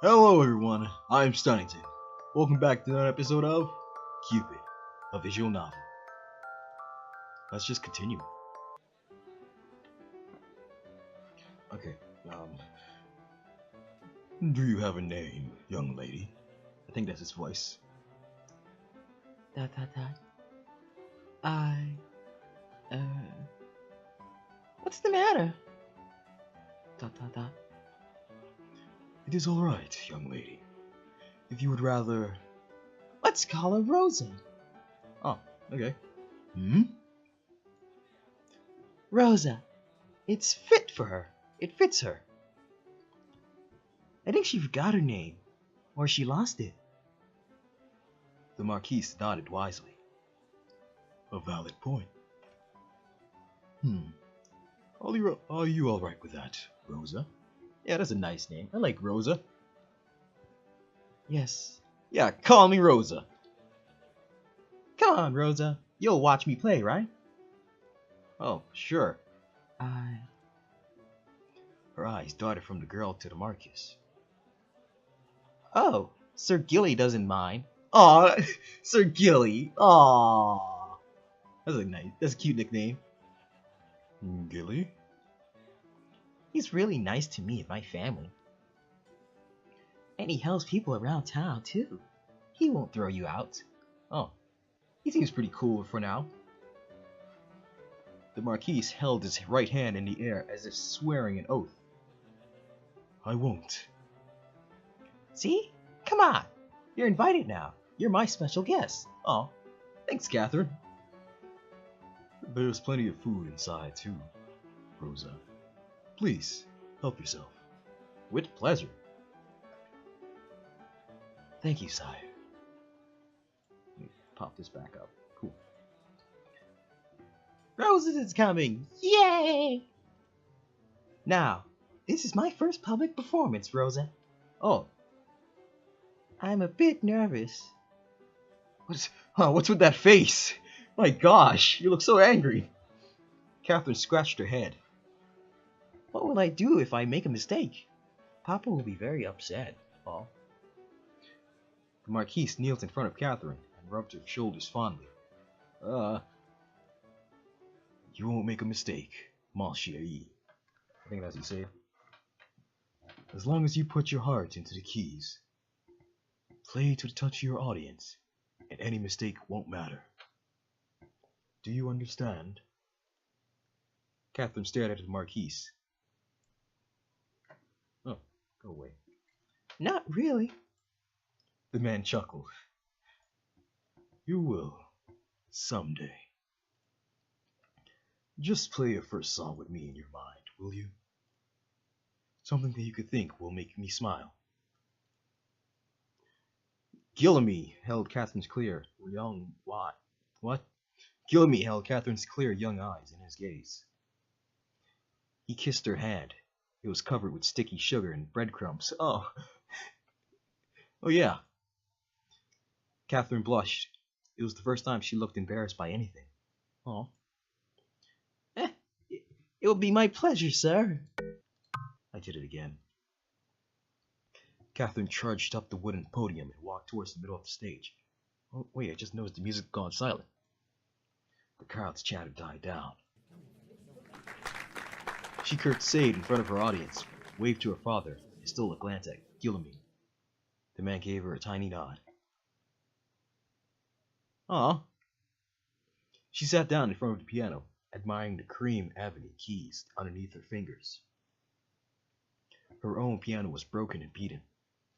Hello everyone, I'm Stunnington. Welcome back to another episode of Cupid, a visual novel. Let's just continue. Okay, do you have a name, young lady? I think that's his voice. Dot dot dot. I what's the matter? Dot dot dot. It is alright, young lady. If you would rather... Let's call her Rosa. Oh, okay. Rosa. It's fit for her. It fits her. I think she forgot her name. Or she lost it. The Marquise nodded wisely. A valid point. Are you alright with that, Rosa? Yeah, that's a nice name. I like Rosa. Yes. Yeah, call me Rosa. Come on, Rosa. You'll watch me play, right? Oh, sure. Her eyes darted from the girl to the Marquis. Oh, Sir Gilly doesn't mind. Aw, Sir Gilly. Aw. That's a cute nickname. Gilly? He's really nice to me and my family. And he helps people around town, too. He won't throw you out. Oh, he seems pretty cool for now. The Marquise held his right hand in the air as if swearing an oath. I won't. See? Come on. You're invited now. You're my special guest. Oh, thanks, Catherine. There's plenty of food inside, too, Rosa. Please, help yourself. With pleasure. Thank you, sire. Let me pop this back up. Cool. Rosa is coming! Yay! Now, this is my first public performance, Rosa. Oh. I'm a bit nervous. What's with that face? My gosh, you look so angry. Catherine scratched her head. What will I do if I make a mistake? Papa will be very upset. Oh. The Marquise knelt in front of Catherine and rubbed her shoulders fondly. You won't make a mistake, ma chérie. I think that's what you say. As long as you put your heart into the keys. Play to the touch of your audience, and any mistake won't matter. Do you understand? Catherine stared at the Marquise. Oh, go away. Not really. The man chuckled. You will, someday. Just play your first song with me in your mind, will you? Something that you could think will make me smile. Guillaume held Catherine's clear young what? Guillaume held Catherine's clear young eyes in his gaze. He kissed her hand. It was covered with sticky sugar and breadcrumbs. Oh yeah. Catherine blushed. It was the first time she looked embarrassed by anything. Oh. It will be my pleasure, sir. I did it again. Catherine charged up the wooden podium and walked towards the middle of the stage. Oh, wait, I just noticed the music had gone silent. The crowd's chatter died down. She curtsied in front of her audience, waved to her father, and stole a glance at Guillaume. The man gave her a tiny nod. Aw. She sat down in front of the piano, admiring the cream ebony keys underneath her fingers. Her own piano was broken and beaten.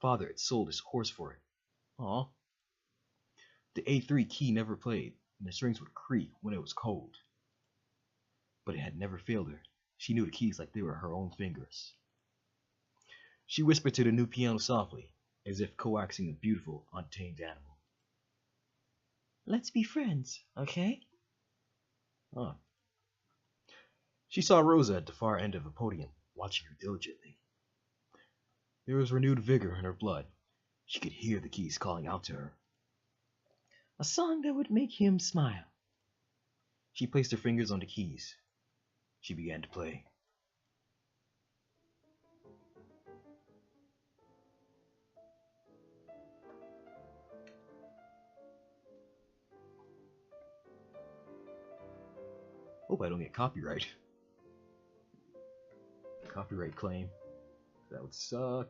Father had sold his horse for it. Aw. The A3 key never played, and the strings would creak when it was cold. But it had never failed her. She knew the keys like they were her own fingers. She whispered to the new piano softly, as if coaxing a beautiful, untamed animal. Let's be friends, okay? Huh. She saw Rosa at the far end of the podium, watching her diligently. There was renewed vigor in her blood. She could hear the keys calling out to her. A song that would make him smile. She placed her fingers on the keys. She began to play. Hope I don't get copyright claim. That would suck.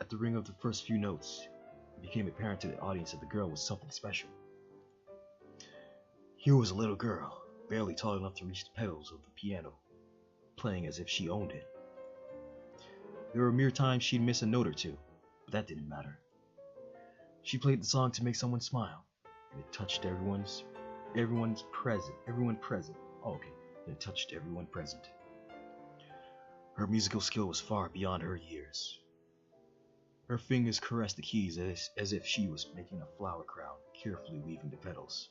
At the ring of the first few notes, it became apparent to the audience that the girl was something special. Here was a little girl, barely tall enough to reach the pedals of the piano, playing as if she owned it. There were mere times she'd miss a note or two, but that didn't matter. She played the song to make someone smile, and it touched everyone present. Oh, okay. And it touched everyone present. Her musical skill was far beyond her years. Her fingers caressed the keys as if she was making a flower crown, carefully weaving the petals.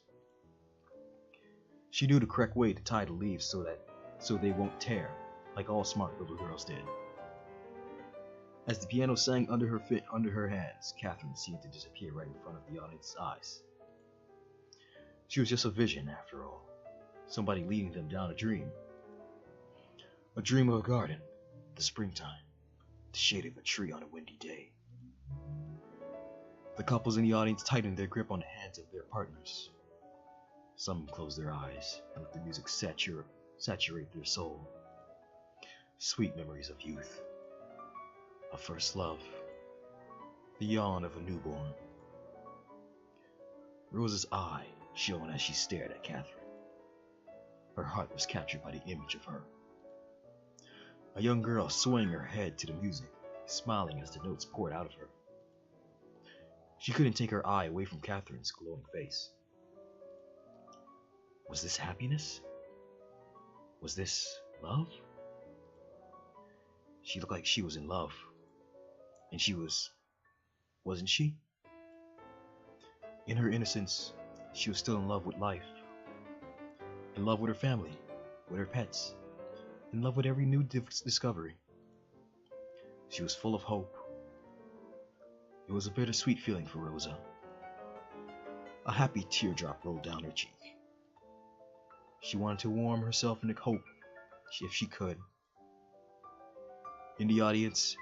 She knew the correct way to tie the leaves so they won't tear, like all smart little girls did. As the piano sang under her hands, Catherine seemed to disappear right in front of the audience's eyes. She was just a vision, after all. Somebody leading them down a dream. A dream of a garden, the springtime, the shade of a tree on a windy day. The couples in the audience tightened their grip on the hands of their partners. Some closed their eyes and let the music saturate their soul. Sweet memories of youth, a first love, the yawn of a newborn. Rose's eye shone as she stared at Catherine. Her heart was captured by the image of her. A young girl swaying her head to the music, smiling as the notes poured out of her. She couldn't take her eye away from Catherine's glowing face. Was this happiness? Was this love? She looked like she was in love. And she wasn't she? In her innocence, she was still in love with life. In love with her family, with her pets, in love with every new discovery. She was full of hope. It was a bittersweet feeling for Rosa. A happy teardrop rolled down her cheek. She wanted to warm herself in the hope, if she could. In the audience,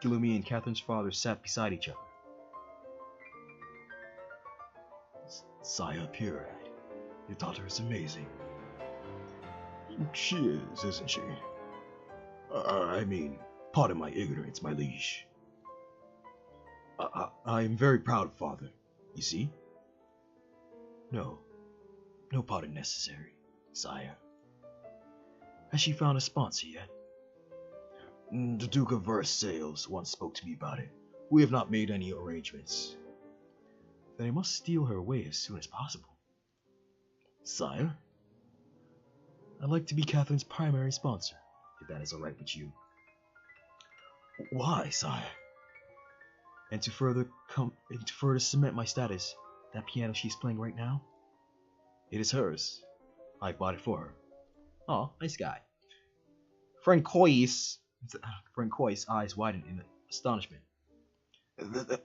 Guillaume and Catherine's father sat beside each other. Sire Purehead, your daughter is amazing. She is, isn't she? I mean, pardon my ignorance, my liege. I am very proud, father, you see? No pardon necessary, sire. Has she found a sponsor yet? The Duke of Versailles once spoke to me about it. We have not made any arrangements. Then I must steal her away as soon as possible. Sire? I'd like to be Catherine's primary sponsor, if that is alright with you. Why, sire? And to further cement my status, that piano she's playing right now, it is hers. I bought it for her. Oh, nice guy. Francois' eyes widened in astonishment.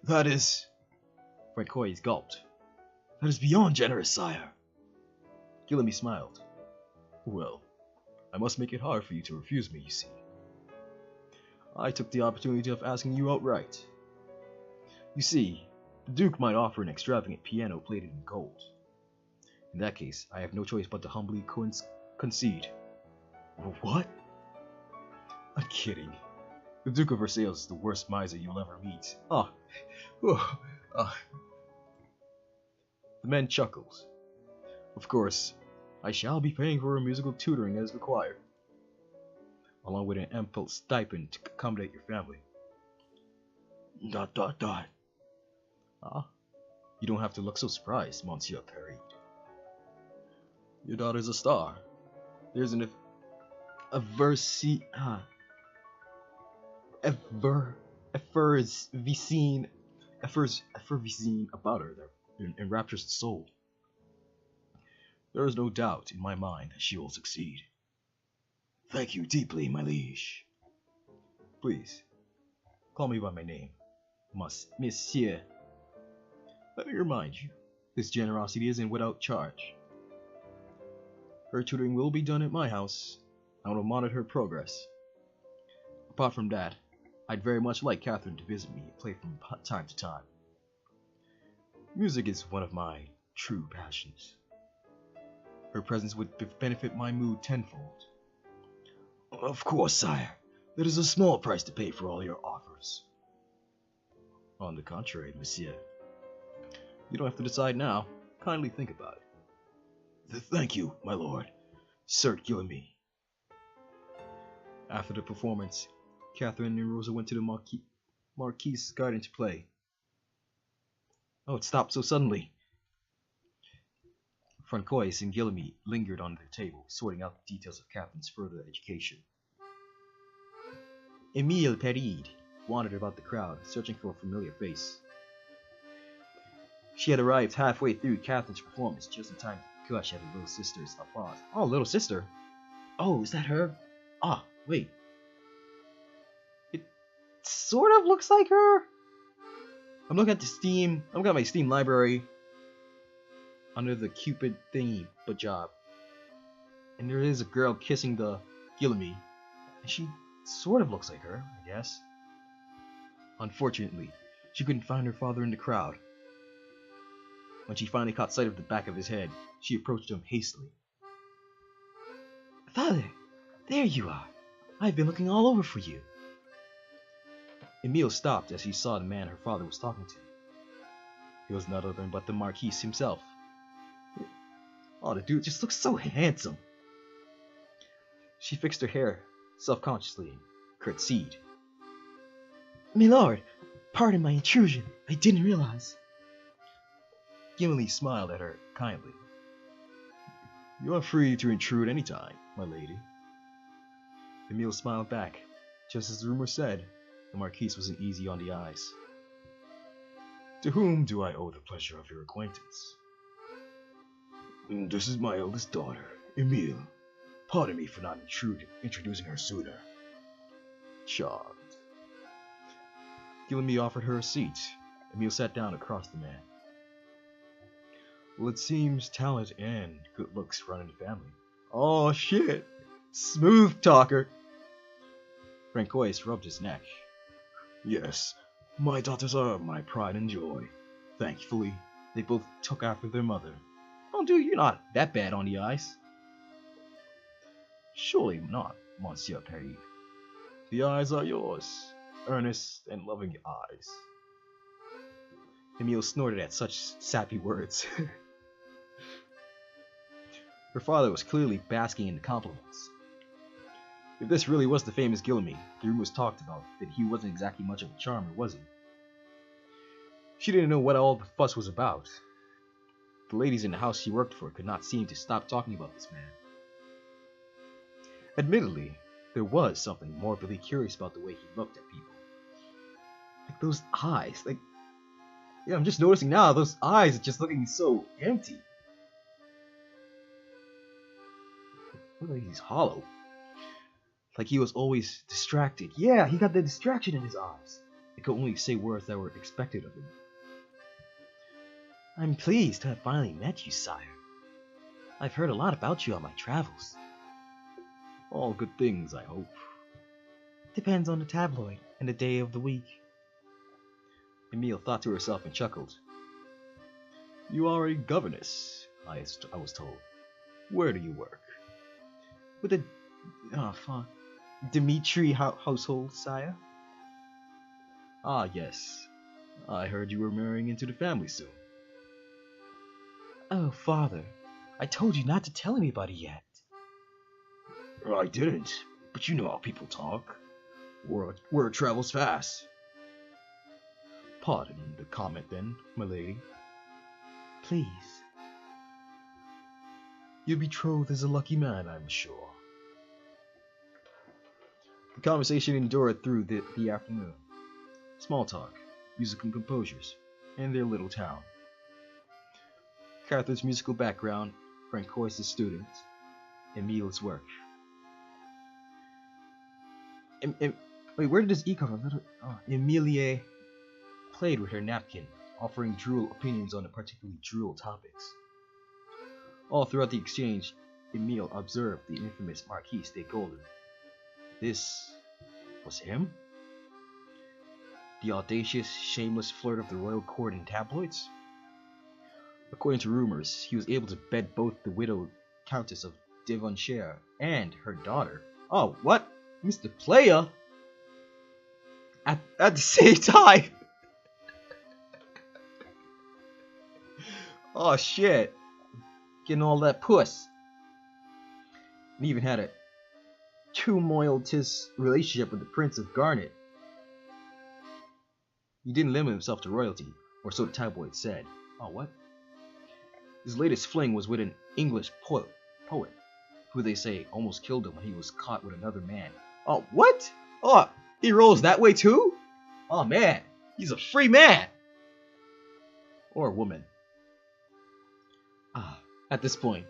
That is... Francois gulped. That is beyond generous, sire. Guillaume smiled. Well, I must make it hard for you to refuse me, you see. I took the opportunity of asking you outright. You see, the Duke might offer an extravagant piano plated in gold. In that case, I have no choice but to humbly concede. What? I'm kidding. The Duke of Versailles is the worst miser you'll ever meet. The man chuckled. Of course, I shall be paying for her musical tutoring as required, along with an ample stipend to accommodate your family. ... You don't have to look so surprised, Monsieur Perry. Your daughter's a star. There's an effervescing about her that enraptures the soul. There is no doubt in my mind that she will succeed. Thank you deeply, my liege. Please, call me by my name, Monsieur. Let me remind you, this generosity isn't without charge. Her tutoring will be done at my house. I will monitor her progress. Apart from that, I'd very much like Catherine to visit me and play from time to time. Music is one of my true passions. Her presence would benefit my mood tenfold. Of course, sire. That is a small price to pay for all your offers. On the contrary, monsieur. You don't have to decide now. Kindly think about it. Thank you, my lord. Sir Guillemette. After the performance, Catherine and Rosa went to the Marquis' garden to play. Oh, it stopped so suddenly. Francois and Guillemette lingered on their table, sorting out the details of Catherine's further education. Emile Peride wandered about the crowd, searching for a familiar face. She had arrived halfway through Catherine's performance, just in time to gush at her little sister's applause. Oh, little sister? Oh, is that her? Ah, wait. It sort of looks like her. I'm looking at my Steam library under the Cupid thingy, but job. And there is a girl kissing the Guillemette. And she sort of looks like her, I guess. Unfortunately, she couldn't find her father in the crowd. When she finally caught sight of the back of his head, she approached him hastily. Father, there you are. I've been looking all over for you. Emile stopped as he saw the man her father was talking to. He was none other but the Marquis himself. Oh, the dude just looks so handsome. She fixed her hair self-consciously and curtsied. Milord, pardon my intrusion. I didn't realize. Gimli smiled at her kindly. You are free to intrude any time, my lady. Emile smiled back. Just as the rumor said, the Marquise wasn't easy on the eyes. To whom do I owe the pleasure of your acquaintance? This is my eldest daughter, Emile. Pardon me for not introducing her sooner. Charmed. Guillemette offered her a seat. Emile sat down across the man. Well, it seems talent and good looks run in the family. Oh shit! Smooth talker! Francois rubbed his neck. Yes, my daughters are my pride and joy. Thankfully, they both took after their mother. Oh dude, you're not that bad on the eyes. Surely not, Monsieur Perry. The eyes are yours. Earnest and loving eyes. Emile snorted at such sappy words. Her father was clearly basking in the compliments. If this really was the famous Guillemette, the rumors talked about that he wasn't exactly much of a charmer, was he? She didn't know what all the fuss was about. The ladies in the house she worked for could not seem to stop talking about this man. Admittedly, there was something morbidly curious about the way he looked at people. Like those eyes, yeah, I'm just noticing now, those eyes are just looking so empty. Look like he's hollow. Like he was always distracted. Yeah, he got the distraction in his eyes. He could only say words that were expected of him. I'm pleased to have finally met you, sire. I've heard a lot about you on my travels. All good things, I hope. Depends on the tabloid and the day of the week. Emile thought to herself and chuckled. You are a governess, I was told. Where do you work? With the Dimitri household, sire. Ah, yes. I heard you were marrying into the family soon. Oh, father, I told you not to tell anybody yet. I didn't, but you know how people talk. Word travels fast. Pardon the comment then, my lady. Please. Your betrothed is a lucky man, I'm sure. The conversation endured through the afternoon. Small talk, musical composers, and their little town. Catherine's musical background, Francois' student, Emile's work. Wait, where did this E come from? Emilie played with her napkin, offering droll opinions on the particularly droll topics. All throughout the exchange, Emile observed the infamous Marquis de Golden. This was him? The audacious, shameless flirt of the royal court and tabloids? According to rumors, he was able to bed both the widowed Countess of Devonshire and her daughter. Oh, what? Mr. Player? At the same time? Oh shit. Getting all that puss. And even had a tumultuous relationship with the Prince of Garnet. He didn't limit himself to royalty, or so the tabloids said. Oh, what? His latest fling was with an English poet, who they say almost killed him when he was caught with another man. Oh, what? Oh, he rolls that way too? Oh man, he's a free man! Or woman. At this point,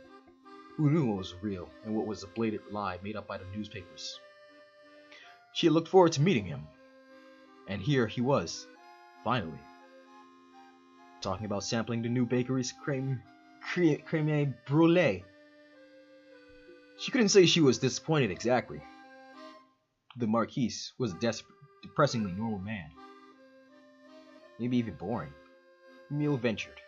who knew what was real and what was a blatant lie made up by the newspapers? She had looked forward to meeting him, and here he was, finally, talking about sampling the new bakery's creme brulee. She couldn't say she was disappointed exactly. The Marquise was a depressingly normal man. Maybe even boring. Emile ventured.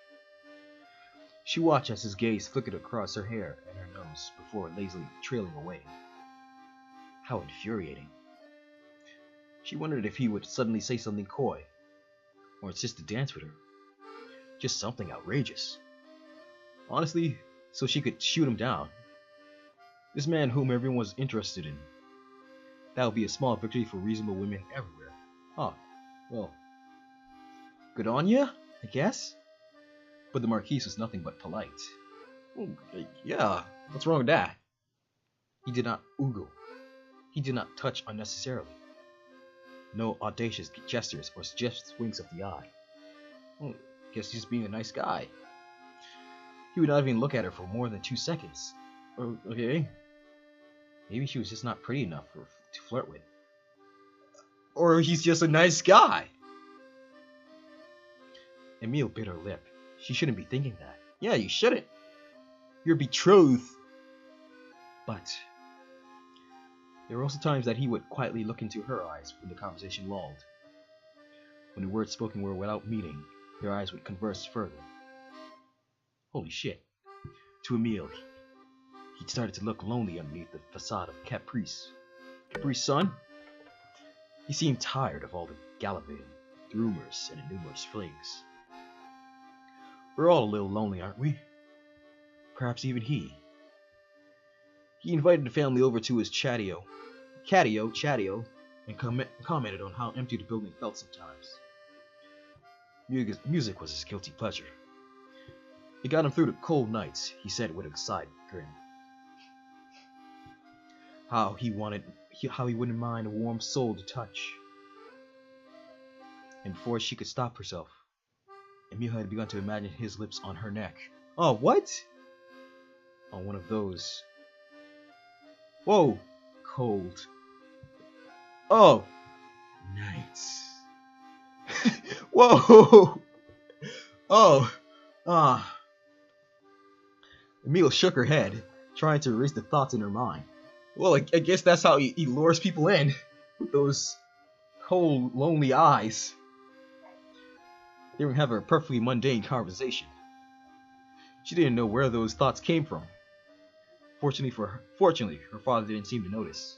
She watched as his gaze flickered across her hair and her nose before lazily trailing away. How infuriating. She wondered if he would suddenly say something coy, or insist to dance with her. Just something outrageous. Honestly, so she could shoot him down. This man whom everyone was interested in. That would be a small victory for reasonable women everywhere. Oh, well. Good on ya, I guess? But the Marquise was nothing but polite. Oh, yeah, what's wrong with that? He did not oogle. He did not touch unnecessarily. No audacious gestures or suggestive winks of the eye. Well, guess he's just being a nice guy. He would not even look at her for more than 2 seconds. Okay. Maybe she was just not pretty enough to flirt with. Or he's just a nice guy. Emile bit her lip. She shouldn't be thinking that. Yeah, you shouldn't. You're betrothed. But there were also times that he would quietly look into her eyes when the conversation lulled. When the words spoken were without meaning, their eyes would converse further. Holy shit. To Emile, he started to look lonely underneath the facade of Caprice. Caprice's son? He seemed tired of all the gallivanting, the rumors, and the numerous flings. We're all a little lonely, aren't we? Perhaps even he. He invited the family over to his catio, and commented on how empty the building felt sometimes. Music was his guilty pleasure. It got him through the cold nights, he said with a side grin. How he wouldn't mind a warm soul to touch. And before she could stop herself, Emile had begun to imagine his lips on her neck. Oh, what? On one of those. Whoa, cold. Oh, nights. Whoa. Oh, ah. Emile shook her head, trying to erase the thoughts in her mind. Well, I guess that's how he lures people in, with those cold, lonely eyes. They were having a perfectly mundane conversation. She didn't know where those thoughts came from. Fortunately, her father didn't seem to notice.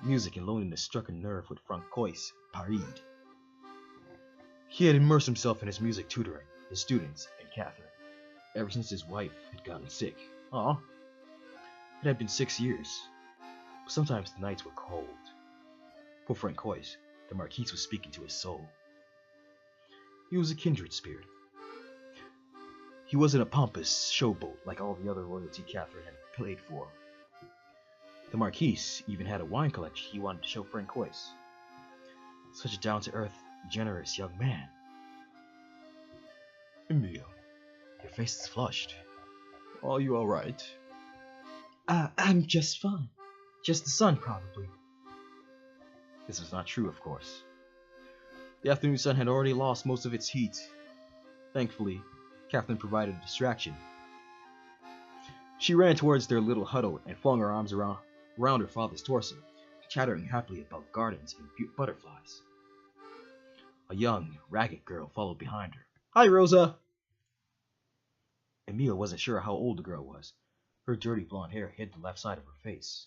Music and loneliness struck a nerve with Francois Paride. He had immersed himself in his music tutoring, his students, and Catherine, ever since his wife had gotten sick. Aw. It had been 6 years, but sometimes the nights were cold. For Francois, the Marquise was speaking to his soul. He was a kindred spirit. He wasn't a pompous showboat like all the other royalty Catherine had played for. The Marquise even had a wine collection he wanted to show Francois. Such a down-to-earth, generous young man. Emile, your face is flushed. Are you alright? I'm just fine. Just the sun, probably. This was not true, of course. The afternoon sun had already lost most of its heat. Thankfully, Catherine provided a distraction. She ran towards their little huddle and flung her arms around her father's torso, chattering happily about gardens and butterflies. A young, ragged girl followed behind her. Hi, Rosa! Emil wasn't sure how old the girl was. Her dirty blonde hair hid the left side of her face.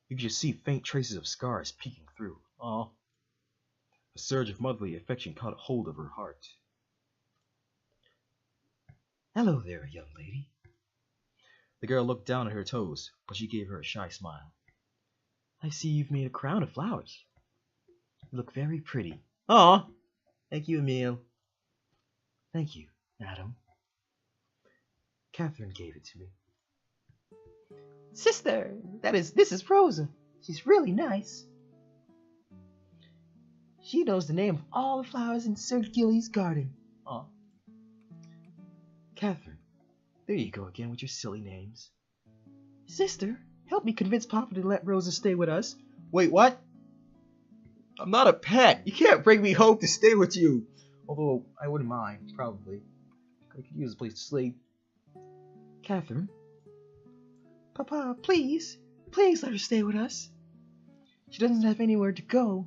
You could just see faint traces of scars peeking through. Aw. A surge of motherly affection caught hold of her heart. Hello there, young lady. The girl looked down at her toes, but she gave her a shy smile. I see you've made a crown of flowers. You look very pretty. Aw. Thank you, Emil. Thank you, madam. Catherine gave it to me. Sister, this is Rosa. She's really nice. She knows the name of all the flowers in Sir Gilly's garden. Aw. Catherine, there you go again with your silly names. Sister, help me convince Papa to let Rosa stay with us. Wait, what? I'm not a pet. You can't bring me home to stay with you. Although, I wouldn't mind, probably. I could use a place to sleep. Catherine? Papa, please let her stay with us. She doesn't have anywhere to go.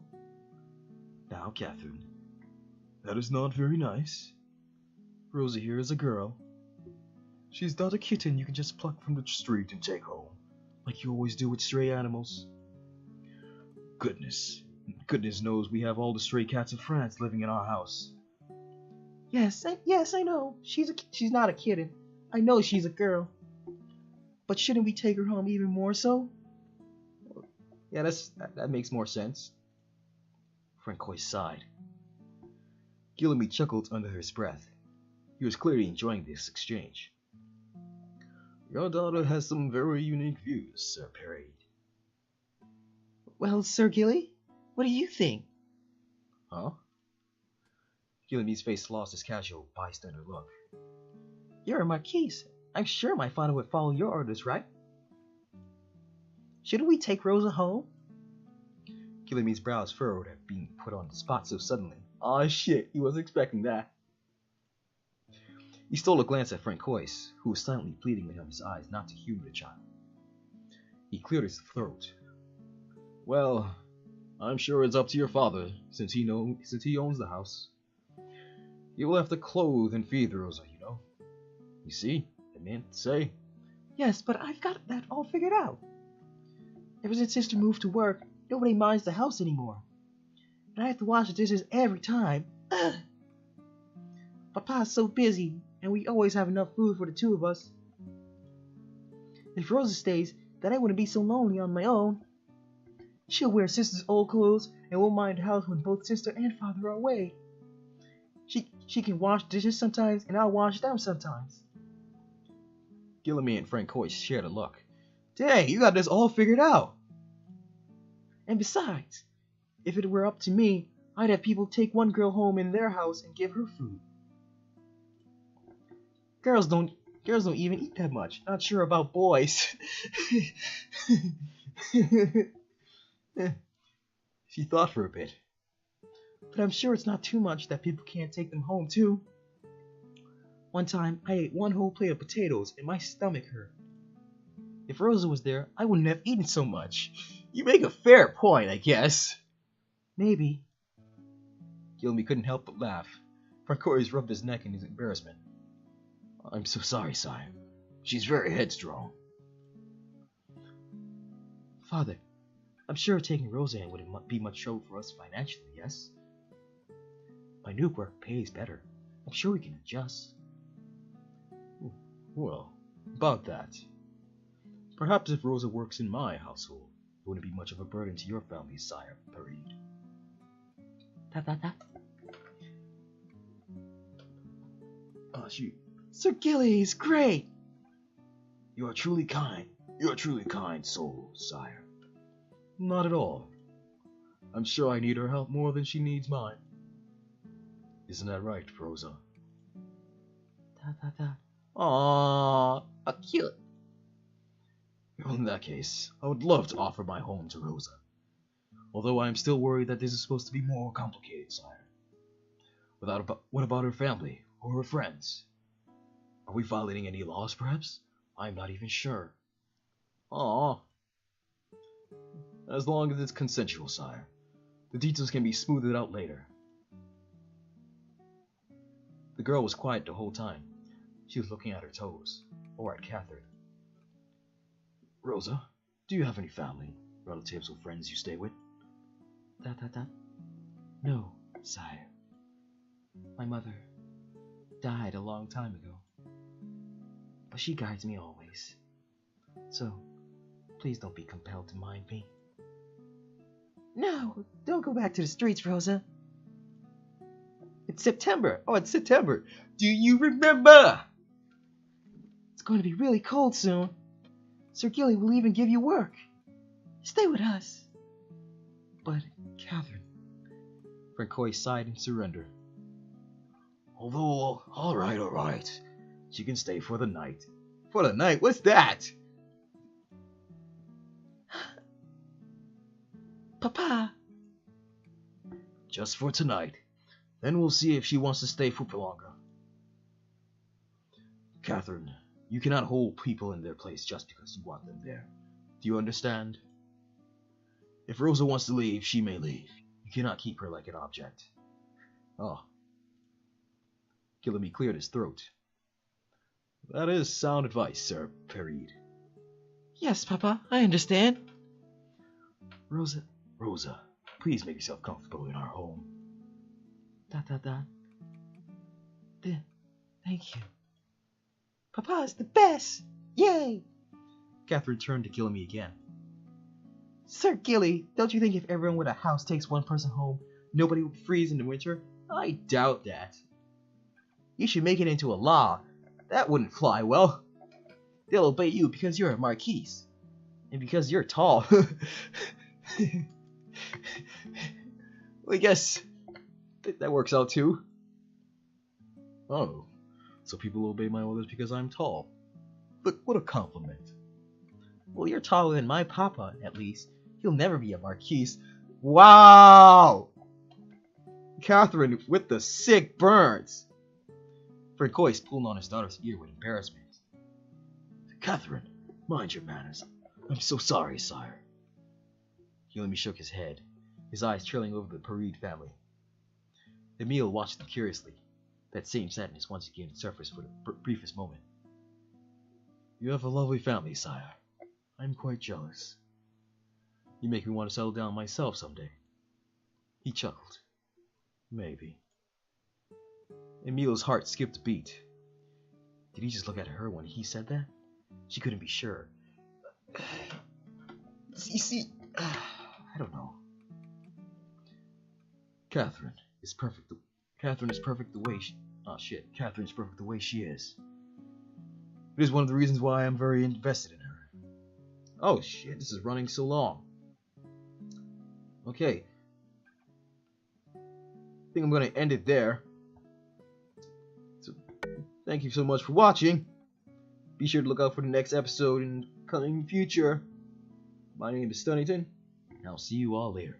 Now, Catherine, that is not very nice. Rosa here is a girl. She's not a kitten you can just pluck from the street and take home, like you always do with stray animals. Goodness knows we have all the stray cats of France living in our house. Yes, I know. She's not a kitten. I know she's a girl. But shouldn't we take her home even more so? Yeah, that makes more sense. Francois sighed. Guillaume chuckled under his breath. He was clearly enjoying this exchange. Your daughter has some very unique views, Sir Perry. Well, Sir Gilly, what do you think? Huh? Guillaume's face lost his casual bystander look. You're a Marquise. I'm sure my father would follow your orders, right? Shouldn't we take Rosa home? Guillaume's brows furrowed at being put on the spot so suddenly. Aw, shit, he wasn't expecting that. He stole a glance at Francois, who was silently pleading with him his eyes not to humor the child. He cleared his throat. Well, I'm sure it's up to your father, since he owns the house. He will have to clothe and feed Rosa, you know. You see, I meant to say. Yes, but I've got that all figured out. Ever since sister moved to work, nobody minds the house anymore. And I have to wash the dishes every time. Ugh. Papa's so busy, and we always have enough food for the two of us. If Rosa stays, then I wouldn't be so lonely on my own. She'll wear sister's old clothes and won't mind the house when both sister and father are away. She can wash dishes sometimes, and I'll wash them sometimes. Guillaume and Francois shared a look. Dang, you got this all figured out. And besides, if it were up to me, I'd have people take one girl home in their house and give her food. Girls don't even eat that much. Not sure about boys. She thought for a bit. But I'm sure it's not too much that people can't take them home too. One time, I ate one whole plate of potatoes and my stomach hurt. If Rosa was there, I wouldn't have eaten so much. You make a fair point, I guess. Maybe. Guillaume couldn't help but laugh. Francois rubbed his neck in his embarrassment. I'm so sorry, sire. She's very headstrong. Father, I'm sure taking Rosa in wouldn't be much trouble for us financially, yes? My new work pays better. I'm sure we can adjust. Well, about that. Perhaps if Rosa works in my household, it wouldn't be much of a burden to your family, sire, Parade. Sir Gilly is great! You are truly kind. You are truly kind soul, sire. Not at all. I'm sure I need her help more than she needs mine. Isn't that right, Rosa? Aww, cute. Well, in that case, I would love to offer my home to Rosa. Although I am still worried that this is supposed to be more complicated, sire. What about her family or her friends? Are we violating any laws, perhaps? I'm not even sure. Aww. As long as it's consensual, sire. The details can be smoothed out later. The girl was quiet the whole time. She was looking at her toes, or at Catherine. Rosa, do you have any family, relatives, or friends you stay with? No, sire. My mother died a long time ago. But she guides me always. So, please don't be compelled to mind me. No, don't go back to the streets, Rosa. It's September. Oh, it's September. Do you remember? It's going to be really cold soon. Sir Gilly will even give you work. Stay with us. But, Catherine... Francois sighed in surrender. Although, all right. She can stay for the night. For the night? What's that? Papa! Just for tonight. Then we'll see if she wants to stay for longer. Catherine, you cannot hold people in their place just because you want them there. Do you understand? If Rosa wants to leave, she may leave. You cannot keep her like an object. Oh. Gillamy cleared his throat. That is sound advice, Sir Pereed. Yes, Papa, I understand. Rosa, please make yourself comfortable in our home. Thank you. Papa is the best! Yay! Catherine turned to Gillamy again. Sir Gilly, don't you think if everyone with a house takes one person home, nobody would freeze in the winter? I doubt that. You should make it into a law. That wouldn't fly well. They'll obey you because you're a marquise. And because you're tall. Well, I guess that works out too. Oh, so people obey my orders because I'm tall. Look, what a compliment. Well, you're taller than my papa, at least. He'll never be a marquise. Wow! Catherine with the sick burns. Francois pulled on his daughter's ear with embarrassment. Catherine, mind your manners. I'm so sorry, sire. Gillamy shook his head, his eyes trailing over the Pereed family. Emile watched them curiously. That same sadness once again surfaced for the briefest moment. You have a lovely family, sire. I'm quite jealous. You make me want to settle down myself someday. He chuckled. Maybe. Emile's heart skipped a beat. Did he just look at her when he said that? She couldn't be sure. I don't know. Catherine is perfect. Catherine is perfect the way she... Oh shit, Catherine's perfect the way she is. It is one of the reasons why I'm very invested in her. Oh shit, this is running so long. Okay. I think I'm going to end it there. So, thank you so much for watching. Be sure to look out for the next episode in the coming future. My name is Stunnington, and I'll see you all later.